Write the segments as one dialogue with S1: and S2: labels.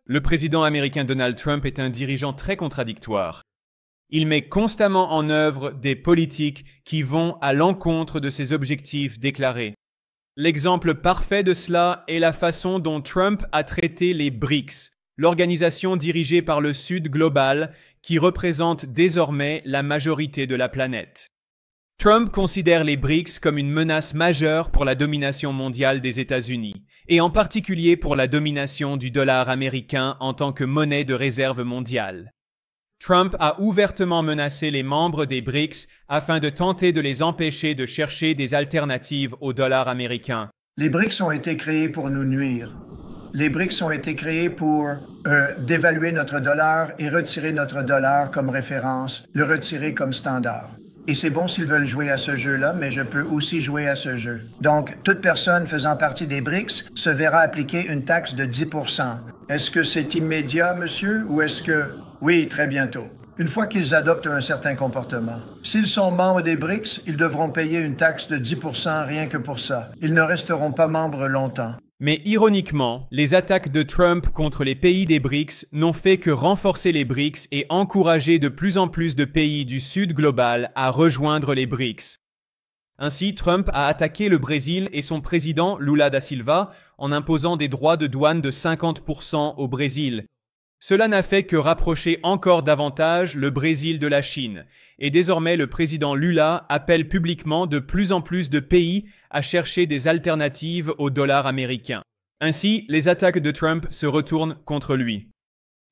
S1: Le président américain Donald Trump est un dirigeant très contradictoire. Il met constamment en œuvre des politiques qui vont à l'encontre de ses objectifs déclarés. L'exemple parfait de cela est la façon dont Trump a traité les BRICS, l'organisation dirigée par le Sud global qui représente désormais la majorité de la planète. Trump considère les BRICS comme une menace majeure pour la domination mondiale des États-Unis, et en particulier pour la domination du dollar américain en tant que monnaie de réserve mondiale. Trump a ouvertement menacé les membres des BRICS afin de tenter de les empêcher de chercher des alternatives au dollar américain.
S2: Les BRICS ont été créés pour nous nuire. Les BRICS ont été créés pour dévaluer notre dollar et retirer notre dollar comme référence, le retirer comme standard. Et c'est bon s'ils veulent jouer à ce jeu-là, mais je peux aussi jouer à ce jeu. Donc, toute personne faisant partie des BRICS se verra appliquer une taxe de 10 %. Est-ce que c'est immédiat, monsieur, ou est-ce que... Oui, très bientôt. Une fois qu'ils adoptent un certain comportement. S'ils sont membres des BRICS, ils devront payer une taxe de 10 % rien que pour ça. Ils ne resteront pas membres longtemps.
S1: Mais ironiquement, les attaques de Trump contre les pays des BRICS n'ont fait que renforcer les BRICS et encourager de plus en plus de pays du Sud global à rejoindre les BRICS. Ainsi, Trump a attaqué le Brésil et son président Lula da Silva en imposant des droits de douane de 50 % au Brésil. Cela n'a fait que rapprocher encore davantage le Brésil de la Chine, et désormais le président Lula appelle publiquement de plus en plus de pays à chercher des alternatives au dollar américain. Ainsi, les attaques de Trump se retournent contre lui.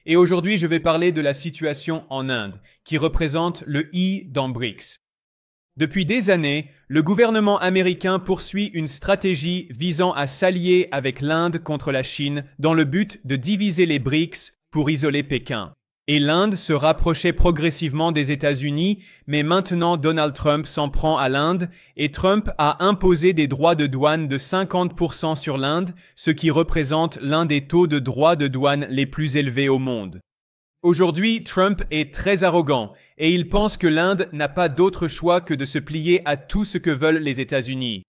S1: Et aujourd'hui, je vais parler de la situation en Inde, qui représente le I dans BRICS. Depuis des années, le gouvernement américain poursuit une stratégie visant à s'allier avec l'Inde contre la Chine dans le but de diviser les BRICS pour isoler Pékin. Et l'Inde se rapprochait progressivement des États-Unis, mais maintenant Donald Trump s'en prend à l'Inde et Trump a imposé des droits de douane de 50 % sur l'Inde, ce qui représente l'un des taux de droits de douane les plus élevés au monde. Aujourd'hui, Trump est très arrogant et il pense que l'Inde n'a pas d'autre choix que de se plier à tout ce que veulent les États-Unis.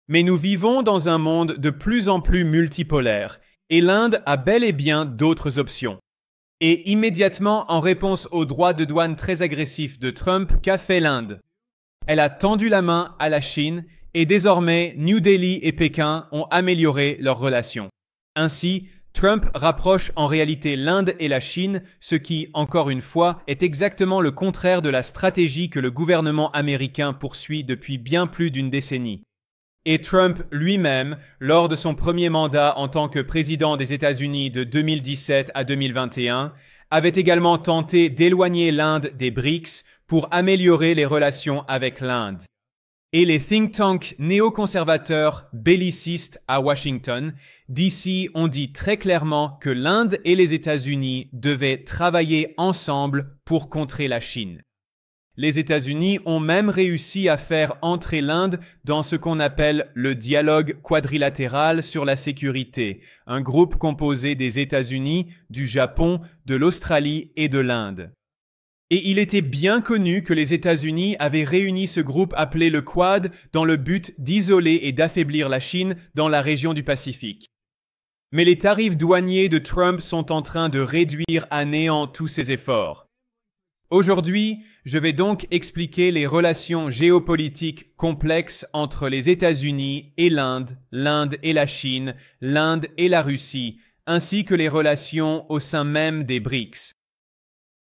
S1: Mais nous vivons dans un monde de plus en plus multipolaire et l'Inde a bel et bien d'autres options. Et immédiatement, en réponse aux droits de douane très agressifs de Trump, qu'a fait l'Inde? Elle a tendu la main à la Chine et désormais New Delhi et Pékin ont amélioré leurs relations. Ainsi, Trump rapproche en réalité l'Inde et la Chine, ce qui, encore une fois, est exactement le contraire de la stratégie que le gouvernement américain poursuit depuis bien plus d'une décennie. Et Trump lui-même, lors de son premier mandat en tant que président des États-Unis de 2017 à 2021, avait également tenté d'éloigner l'Inde des BRICS pour améliorer les relations avec l'Inde. Et les think tanks néoconservateurs bellicistes à Washington, D.C. ont dit très clairement que l'Inde et les États-Unis devaient travailler ensemble pour contrer la Chine. Les États-Unis ont même réussi à faire entrer l'Inde dans ce qu'on appelle le dialogue quadrilatéral sur la sécurité, un groupe composé des États-Unis, du Japon, de l'Australie et de l'Inde. Et il était bien connu que les États-Unis avaient réuni ce groupe appelé le Quad dans le but d'isoler et d'affaiblir la Chine dans la région du Pacifique. Mais les tarifs douaniers de Trump sont en train de réduire à néant tous ces efforts. Aujourd'hui, je vais donc expliquer les relations géopolitiques complexes entre les États-Unis et l'Inde, l'Inde et la Chine, l'Inde et la Russie, ainsi que les relations au sein même des BRICS.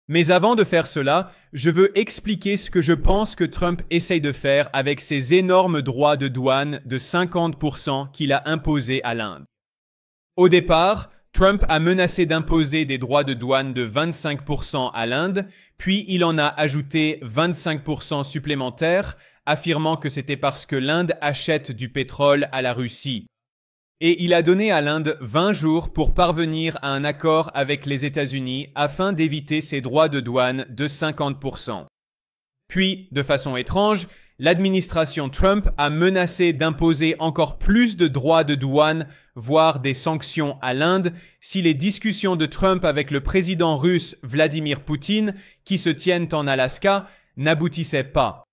S1: Mais avant de faire cela, je veux expliquer ce que je pense que Trump essaye de faire avec ces énormes droits de douane de 50 % qu'il a imposés à l'Inde. Au départ, Trump a menacé d'imposer des droits de douane de 25 % à l'Inde, puis il en a ajouté 25 % supplémentaires, affirmant que c'était parce que l'Inde achète du pétrole à la Russie. Et il a donné à l'Inde 20 jours pour parvenir à un accord avec les États-Unis afin d'éviter ces droits de douane de 50 %. Puis, de façon étrange, l'administration Trump a menacé d'imposer encore plus de droits de douane, voire des sanctions à l'Inde, si les discussions de Trump avec le président russe Vladimir Poutine, qui se tiennent en Alaska, n'aboutissaient pas.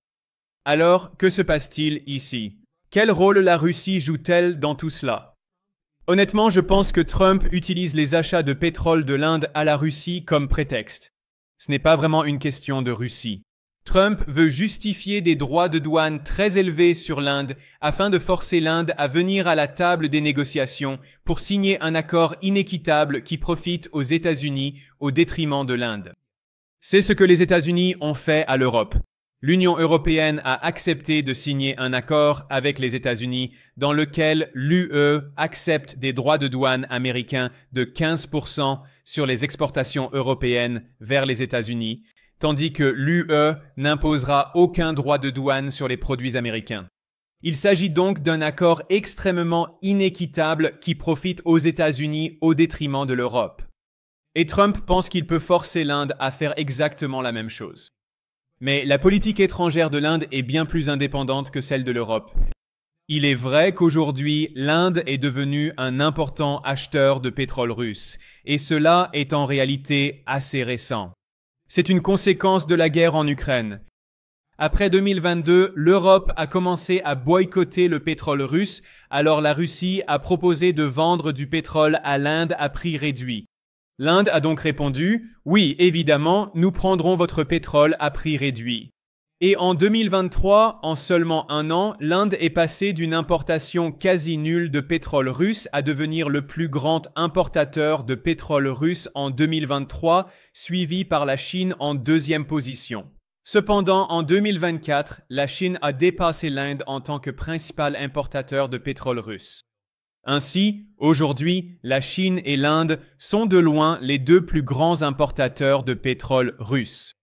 S1: Alors, que se passe-t-il ici? Quel rôle la Russie joue-t-elle dans tout cela? Honnêtement, je pense que Trump utilise les achats de pétrole de l'Inde à la Russie comme prétexte. Ce n'est pas vraiment une question de Russie. Trump veut justifier des droits de douane très élevés sur l'Inde afin de forcer l'Inde à venir à la table des négociations pour signer un accord inéquitable qui profite aux États-Unis au détriment de l'Inde. C'est ce que les États-Unis ont fait à l'Europe. L'Union européenne a accepté de signer un accord avec les États-Unis dans lequel l'UE accepte des droits de douane américains de 15% sur les exportations européennes vers les États-Unis, tandis que l'UE n'imposera aucun droit de douane sur les produits américains. Il s'agit donc d'un accord extrêmement inéquitable qui profite aux États-Unis au détriment de l'Europe. Et Trump pense qu'il peut forcer l'Inde à faire exactement la même chose. Mais la politique étrangère de l'Inde est bien plus indépendante que celle de l'Europe. Il est vrai qu'aujourd'hui, l'Inde est devenue un important acheteur de pétrole russe, et cela est en réalité assez récent. C'est une conséquence de la guerre en Ukraine. Après 2022, l'Europe a commencé à boycotter le pétrole russe, alors la Russie a proposé de vendre du pétrole à l'Inde à prix réduit. L'Inde a donc répondu « Oui, évidemment, nous prendrons votre pétrole à prix réduit ». Et en 2023, en seulement un an, l'Inde est passée d'une importation quasi nulle de pétrole russe à devenir le plus grand importateur de pétrole russe en 2023, suivi par la Chine en deuxième position. Cependant, en 2024, la Chine a dépassé l'Inde en tant que principal importateur de pétrole russe. Ainsi, aujourd'hui, la Chine et l'Inde sont de loin les deux plus grands importateurs de pétrole russe.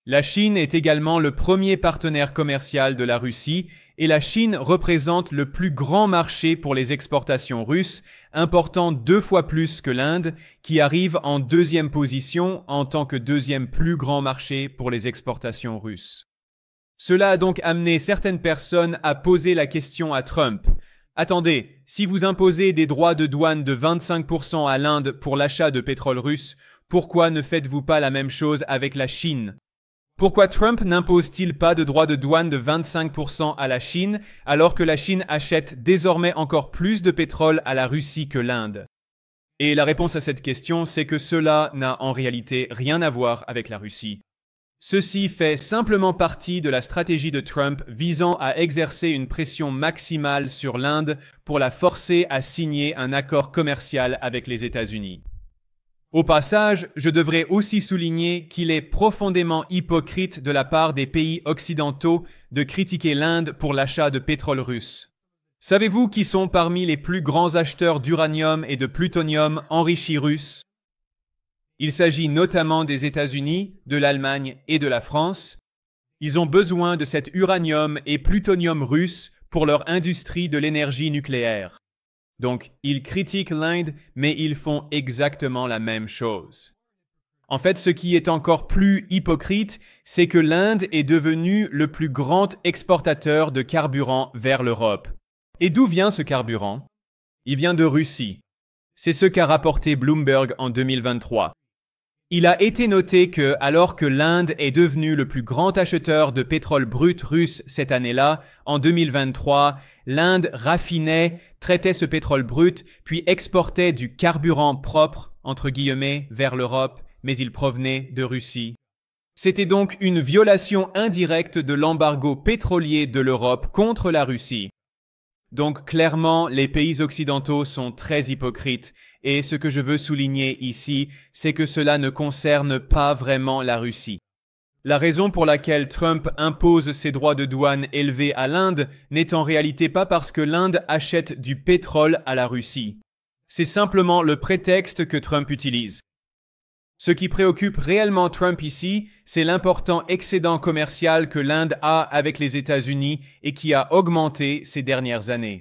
S1: La Chine est également le premier partenaire commercial de la Russie et la Chine représente le plus grand marché pour les exportations russes, important 2 fois plus que l'Inde, qui arrive en deuxième position en tant que deuxième plus grand marché pour les exportations russes. Cela a donc amené certaines personnes à poser la question à Trump. Attendez, si vous imposez des droits de douane de 25% à l'Inde pour l'achat de pétrole russe, pourquoi ne faites-vous pas la même chose avec la Chine? Pourquoi Trump n'impose-t-il pas de droits de douane de 25% à la Chine alors que la Chine achète désormais encore plus de pétrole à la Russie que l'Inde? Et la réponse à cette question, c'est que cela n'a en réalité rien à voir avec la Russie. Ceci fait simplement partie de la stratégie de Trump visant à exercer une pression maximale sur l'Inde pour la forcer à signer un accord commercial avec les États-Unis. Au passage, je devrais aussi souligner qu'il est profondément hypocrite de la part des pays occidentaux de critiquer l'Inde pour l'achat de pétrole russe. Savez-vous qui sont parmi les plus grands acheteurs d'uranium et de plutonium enrichi russes? Il s'agit notamment des États-Unis, de l'Allemagne et de la France. Ils ont besoin de cet uranium et plutonium russe pour leur industrie de l'énergie nucléaire. Donc, ils critiquent l'Inde, mais ils font exactement la même chose. En fait, ce qui est encore plus hypocrite, c'est que l'Inde est devenue le plus grand exportateur de carburant vers l'Europe. Et d'où vient ce carburant? Il vient de Russie. C'est ce qu'a rapporté Bloomberg en 2023. Il a été noté que, alors que l'Inde est devenue le plus grand acheteur de pétrole brut russe cette année-là, en 2023, l'Inde raffinait, traitait ce pétrole brut, puis exportait du carburant propre, entre guillemets, vers l'Europe, mais il provenait de Russie. C'était donc une violation indirecte de l'embargo pétrolier de l'Europe contre la Russie. Donc clairement, les pays occidentaux sont très hypocrites et ce que je veux souligner ici, c'est que cela ne concerne pas vraiment la Russie. La raison pour laquelle Trump impose ses droits de douane élevés à l'Inde n'est en réalité pas parce que l'Inde achète du pétrole à la Russie. C'est simplement le prétexte que Trump utilise. Ce qui préoccupe réellement Trump ici, c'est l'important excédent commercial que l'Inde a avec les États-Unis et qui a augmenté ces dernières années.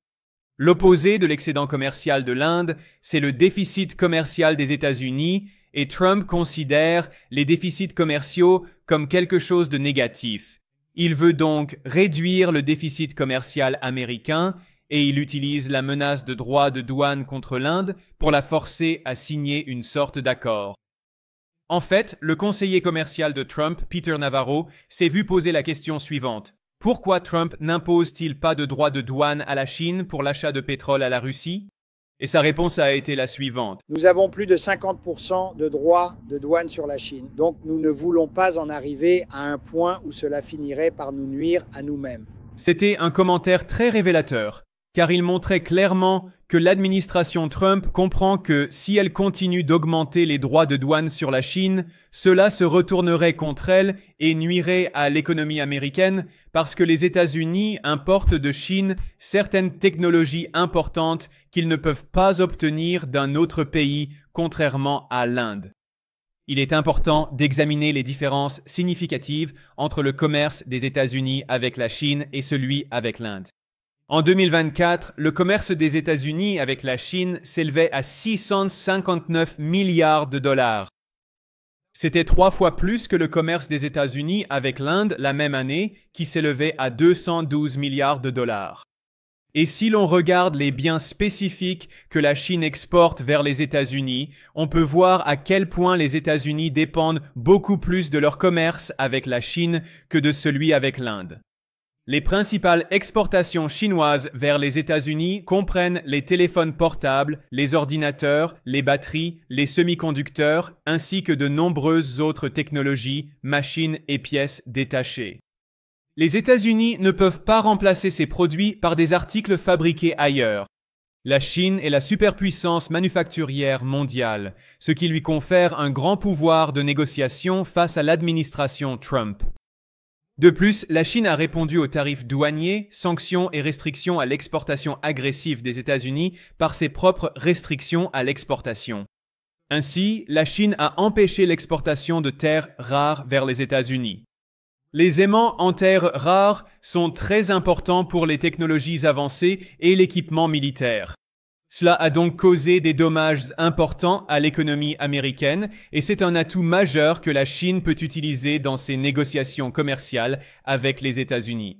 S1: L'opposé de l'excédent commercial de l'Inde, c'est le déficit commercial des États-Unis et Trump considère les déficits commerciaux comme quelque chose de négatif. Il veut donc réduire le déficit commercial américain et il utilise la menace de droits de douane contre l'Inde pour la forcer à signer une sorte d'accord. En fait, le conseiller commercial de Trump, Peter Navarro, s'est vu poser la question suivante. Pourquoi Trump n'impose-t-il pas de droits de douane à la Chine pour l'achat de pétrole à la Russie? Et sa réponse a été la suivante.
S3: Nous avons plus de 50% de droits de douane sur la Chine, donc nous ne voulons pas en arriver à un point où cela finirait par nous nuire à nous-mêmes.
S1: C'était un commentaire très révélateur, car il montrait clairement que l'administration Trump comprend que si elle continue d'augmenter les droits de douane sur la Chine, cela se retournerait contre elle et nuirait à l'économie américaine parce que les États-Unis importent de Chine certaines technologies importantes qu'ils ne peuvent pas obtenir d'un autre pays, contrairement à l'Inde. Il est important d'examiner les différences significatives entre le commerce des États-Unis avec la Chine et celui avec l'Inde. En 2024, le commerce des États-Unis avec la Chine s'élevait à 659 milliards de dollars. C'était 3 fois plus que le commerce des États-Unis avec l'Inde la même année, qui s'élevait à 212 milliards de dollars. Et si l'on regarde les biens spécifiques que la Chine exporte vers les États-Unis, on peut voir à quel point les États-Unis dépendent beaucoup plus de leur commerce avec la Chine que de celui avec l'Inde. Les principales exportations chinoises vers les États-Unis comprennent les téléphones portables, les ordinateurs, les batteries, les semi-conducteurs, ainsi que de nombreuses autres technologies, machines et pièces détachées. Les États-Unis ne peuvent pas remplacer ces produits par des articles fabriqués ailleurs. La Chine est la superpuissance manufacturière mondiale, ce qui lui confère un grand pouvoir de négociation face à l'administration Trump. De plus, la Chine a répondu aux tarifs douaniers, sanctions et restrictions à l'exportation agressive des États-Unis par ses propres restrictions à l'exportation. Ainsi, la Chine a empêché l'exportation de terres rares vers les États-Unis. Les aimants en terres rares sont très importants pour les technologies avancées et l'équipement militaire. Cela a donc causé des dommages importants à l'économie américaine et c'est un atout majeur que la Chine peut utiliser dans ses négociations commerciales avec les États-Unis.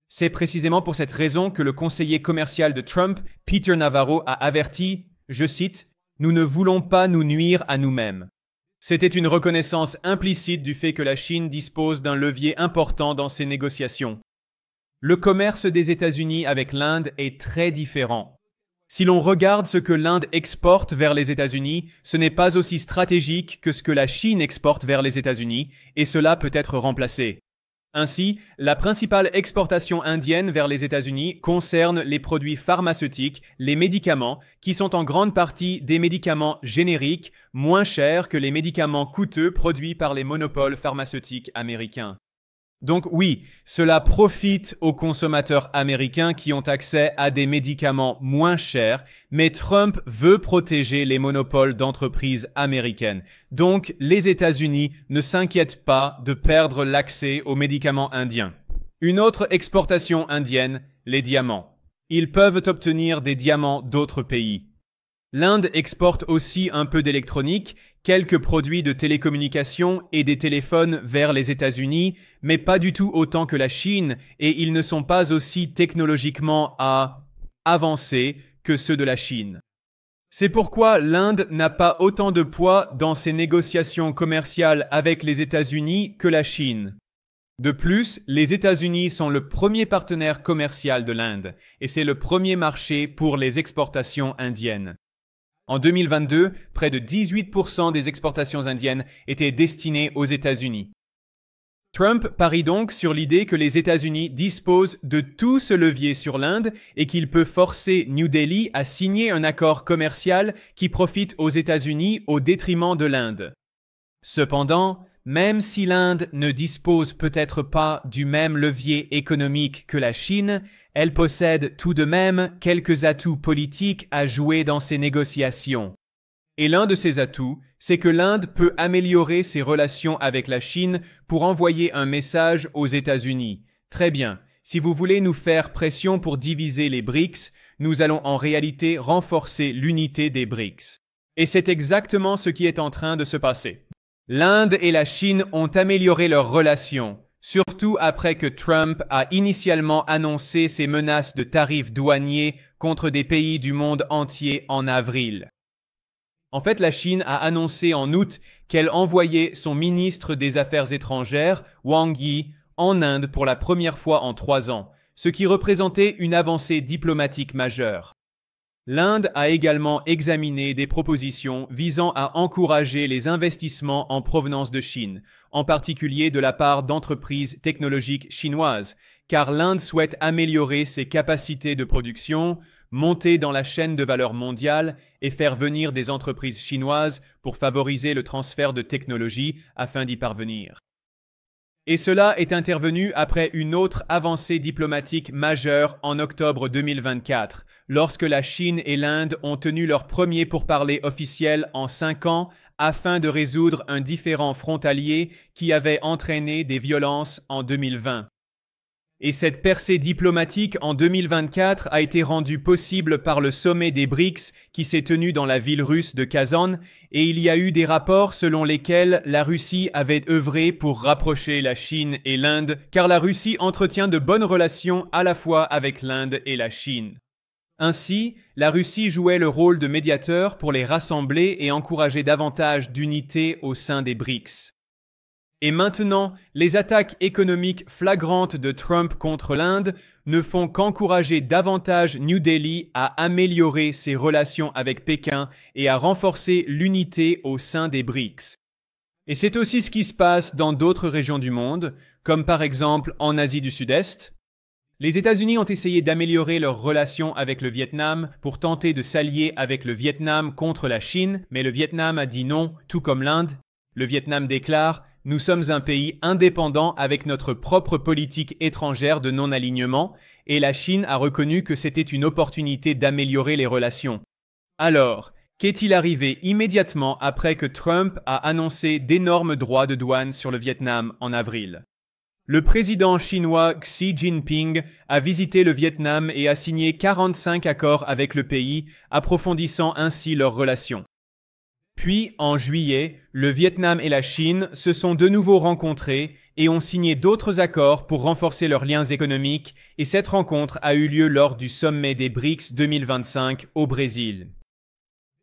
S1: C'est précisément pour cette raison que le conseiller commercial de Trump, Peter Navarro, a averti, je cite, « Nous ne voulons pas nous nuire à nous-mêmes ». C'était une reconnaissance implicite du fait que la Chine dispose d'un levier important dans ses négociations. Le commerce des États-Unis avec l'Inde est très différent. Si l'on regarde ce que l'Inde exporte vers les États-Unis, ce n'est pas aussi stratégique que ce que la Chine exporte vers les États-Unis, et cela peut être remplacé. Ainsi, la principale exportation indienne vers les États-Unis concerne les produits pharmaceutiques, les médicaments, qui sont en grande partie des médicaments génériques, moins chers que les médicaments coûteux produits par les monopoles pharmaceutiques américains. Donc oui, cela profite aux consommateurs américains qui ont accès à des médicaments moins chers, mais Trump veut protéger les monopoles d'entreprises américaines. Donc les États-Unis ne s'inquiètent pas de perdre l'accès aux médicaments indiens. Une autre exportation indienne, les diamants. Ils peuvent obtenir des diamants d'autres pays. L'Inde exporte aussi un peu d'électronique, quelques produits de télécommunications et des téléphones vers les États-Unis, mais pas du tout autant que la Chine, et ils ne sont pas aussi technologiquement avancés que ceux de la Chine. C'est pourquoi l'Inde n'a pas autant de poids dans ses négociations commerciales avec les États-Unis que la Chine. De plus, les États-Unis sont le premier partenaire commercial de l'Inde, et c'est le premier marché pour les exportations indiennes. En 2022, près de 18% des exportations indiennes étaient destinées aux États-Unis. Trump parie donc sur l'idée que les États-Unis disposent de tout ce levier sur l'Inde et qu'il peut forcer New Delhi à signer un accord commercial qui profite aux États-Unis au détriment de l'Inde. Cependant, même si l'Inde ne dispose peut-être pas du même levier économique que la Chine, elle possède tout de même quelques atouts politiques à jouer dans ces négociations. Et l'un de ces atouts, c'est que l'Inde peut améliorer ses relations avec la Chine pour envoyer un message aux États-Unis. Très bien, si vous voulez nous faire pression pour diviser les BRICS, nous allons en réalité renforcer l'unité des BRICS. Et c'est exactement ce qui est en train de se passer. L'Inde et la Chine ont amélioré leurs relations, surtout après que Trump a initialement annoncé ses menaces de tarifs douaniers contre des pays du monde entier en avril. En fait, la Chine a annoncé en août qu'elle envoyait son ministre des Affaires étrangères, Wang Yi, en Inde pour la première fois en 3 ans, ce qui représentait une avancée diplomatique majeure. L'Inde a également examiné des propositions visant à encourager les investissements en provenance de Chine, en particulier de la part d'entreprises technologiques chinoises, car l'Inde souhaite améliorer ses capacités de production, monter dans la chaîne de valeur mondiale et faire venir des entreprises chinoises pour favoriser le transfert de technologies afin d'y parvenir. Et cela est intervenu après une autre avancée diplomatique majeure en octobre 2024, lorsque la Chine et l'Inde ont tenu leur premier pourparlers officiel en 5 ans afin de résoudre un différend frontalier qui avait entraîné des violences en 2020. Et cette percée diplomatique en 2024 a été rendue possible par le sommet des BRICS qui s'est tenu dans la ville russe de Kazan, et il y a eu des rapports selon lesquels la Russie avait œuvré pour rapprocher la Chine et l'Inde, car la Russie entretient de bonnes relations à la fois avec l'Inde et la Chine. Ainsi, la Russie jouait le rôle de médiateur pour les rassembler et encourager davantage d'unité au sein des BRICS. Et maintenant, les attaques économiques flagrantes de Trump contre l'Inde ne font qu'encourager davantage New Delhi à améliorer ses relations avec Pékin et à renforcer l'unité au sein des BRICS. Et c'est aussi ce qui se passe dans d'autres régions du monde, comme par exemple en Asie du Sud-Est. Les États-Unis ont essayé d'améliorer leurs relations avec le Vietnam pour tenter de s'allier avec le Vietnam contre la Chine, mais le Vietnam a dit non, tout comme l'Inde. Le Vietnam déclare: nous sommes un pays indépendant avec notre propre politique étrangère de non-alignement, et la Chine a reconnu que c'était une opportunité d'améliorer les relations. Alors, qu'est-il arrivé immédiatement après que Trump a annoncé d'énormes droits de douane sur le Vietnam en avril? Le président chinois Xi Jinping a visité le Vietnam et a signé 45 accords avec le pays, approfondissant ainsi leurs relations. Puis, en juillet, le Vietnam et la Chine se sont de nouveau rencontrés et ont signé d'autres accords pour renforcer leurs liens économiques, et cette rencontre a eu lieu lors du sommet des BRICS 2025 au Brésil.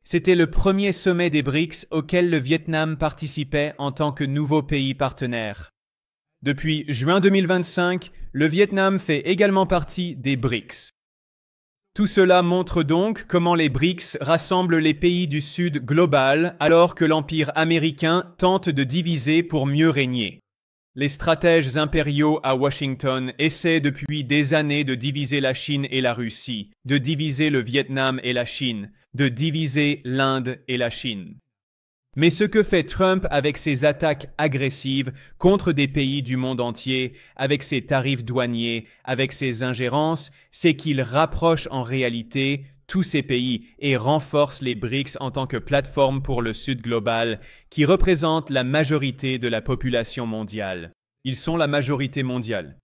S1: C'était le premier sommet des BRICS auquel le Vietnam participait en tant que nouveau pays partenaire. Depuis juin 2025, le Vietnam fait également partie des BRICS. Tout cela montre donc comment les BRICS rassemblent les pays du Sud global alors que l'Empire américain tente de diviser pour mieux régner. Les stratèges impériaux à Washington essaient depuis des années de diviser la Chine et la Russie, de diviser le Vietnam et la Chine, de diviser l'Inde et la Chine. Mais ce que fait Trump avec ses attaques agressives contre des pays du monde entier, avec ses tarifs douaniers, avec ses ingérences, c'est qu'il rapproche en réalité tous ces pays et renforce les BRICS en tant que plateforme pour le Sud global, qui représente la majorité de la population mondiale. Ils sont la majorité mondiale.